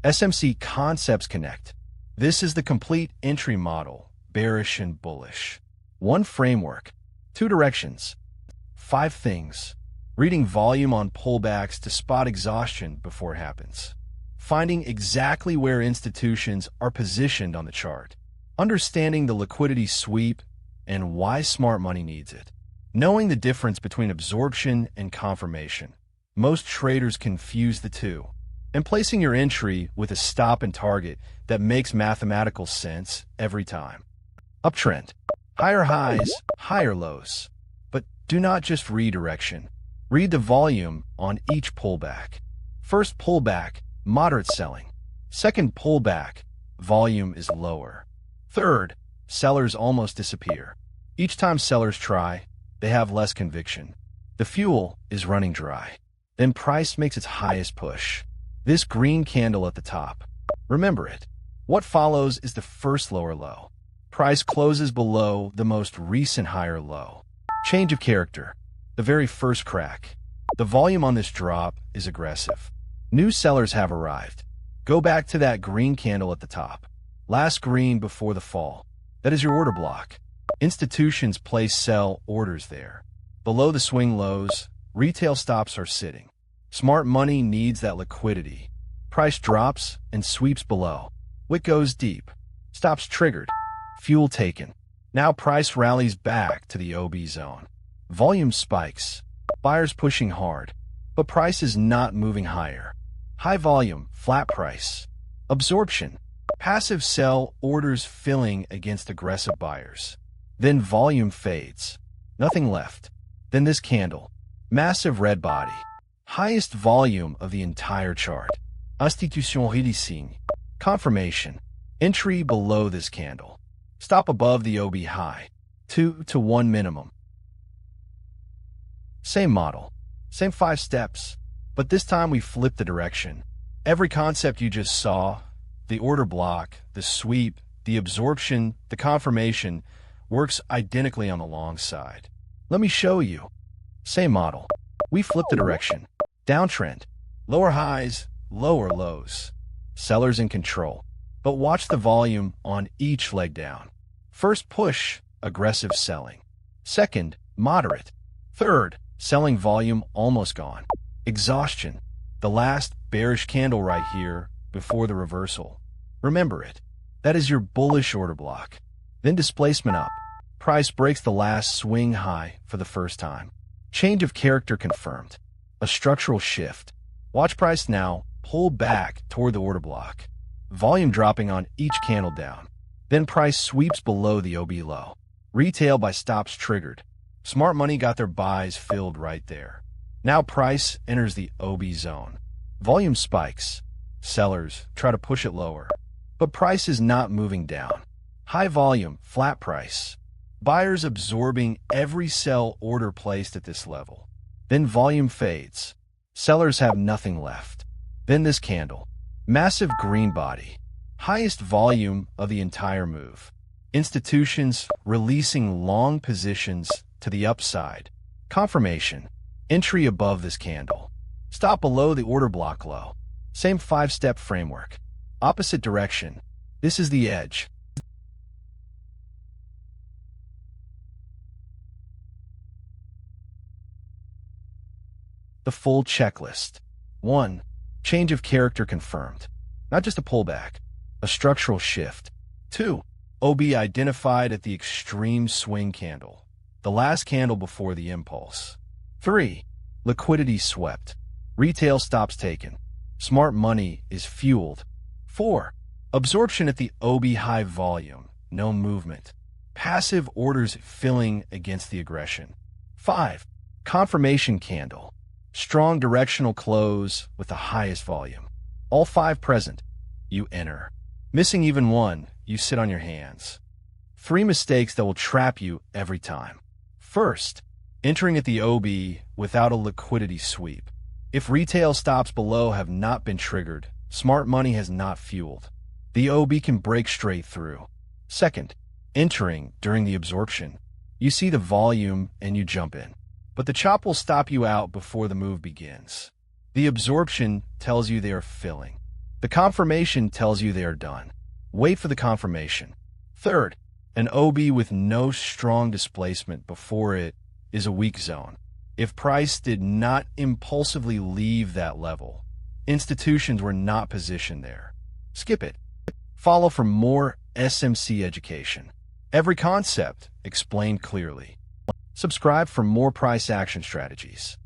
SMC concepts connect. This is the complete entry model, bearish and bullish. 1 framework, 2 directions, 5 things. Reading volume on pullbacks to spot exhaustion before it happens. Finding exactly where institutions are positioned on the chart. Understanding the liquidity sweep and why smart money needs it. Knowing the difference between absorption and confirmation. Most traders confuse the two. And placing your entry with a stop and target that makes mathematical sense every time. Uptrend. Higher highs, higher lows. But do not just read direction. Read the volume on each pullback. First pullback, moderate selling. Second pullback, volume is lower. Third, sellers almost disappear. Each time sellers try, they have less conviction. The fuel is running dry. Then price makes its highest push. This green candle at the top. Remember it. What follows is the first lower low. Price closes below the most recent higher low. Change of character. The very first crack. The volume on this drop is aggressive. New sellers have arrived. Go back to that green candle at the top. Last green before the fall. That is your order block. Institutions place sell orders there. Below the swing lows, retail stops are sitting. Smart money needs that liquidity. Price drops and sweeps below. Wick goes deep. Stops triggered. Fuel taken. Now price rallies back to the OB zone. Volume spikes. Buyers pushing hard. But price is not moving higher. High volume, flat price. Absorption. Passive sell orders filling against aggressive buyers. Then volume fades. Nothing left. Then this candle. Massive red body. Highest volume of the entire chart. Institution reading. Confirmation. Entry below this candle. Stop above the OB high. 2 to 1 minimum. Same model. Same 5 steps. But this time we flip the direction. Every concept you just saw, the order block, the sweep, the absorption, the confirmation, works identically on the long side. Let me show you. Same model. We flip the direction. Downtrend. Lower highs, lower lows. Sellers in control. But watch the volume on each leg down. First push, aggressive selling. Second, moderate. Third, selling volume almost gone. Exhaustion. The last bearish candle right here before the reversal. Remember it. That is your bullish order block. Then displacement up. Price breaks the last swing high for the first time. Change of character confirmed. A structural shift. Watch price now pull back toward the order block. Volume dropping on each candle down. Then price sweeps below the OB low. Retail by stops triggered. Smart money got their buys filled right there. Now price enters the OB zone. Volume spikes. Sellers try to push it lower. But price is not moving down. High volume, flat price. Buyers absorbing every sell order placed at this level. Then volume fades. Sellers have nothing left. Then this candle. Massive green body. Highest volume of the entire move. Institutions releasing long positions to the upside. Confirmation. Entry above this candle. Stop below the order block low. Same 5-step framework. Opposite direction. This is the edge. The full checklist. 1. Change of character confirmed. Not just a pullback, a structural shift. 2. OB identified at the extreme swing candle, the last candle before the impulse. 3. Liquidity swept. Retail stops taken. Smart money is fueled. 4. Absorption at the OB high volume, no movement. Passive orders filling against the aggression. 5. Confirmation candle. Strong directional close with the highest volume. All 5 present, you enter. Missing even one, you sit on your hands. 3 mistakes that will trap you every time. First, entering at the OB without a liquidity sweep. If retail stops below have not been triggered, smart money has not fueled. The OB can break straight through. Second, entering during the absorption. You see the volume and you jump in. But the chop will stop you out before the move begins. The absorption tells you they are filling. The confirmation tells you they are done. Wait for the confirmation. Third, an OB with no strong displacement before it is a weak zone. If price did not impulsively leave that level, institutions were not positioned there. Skip it. Follow for more SMC education. Every concept explained clearly. Subscribe for more price action strategies.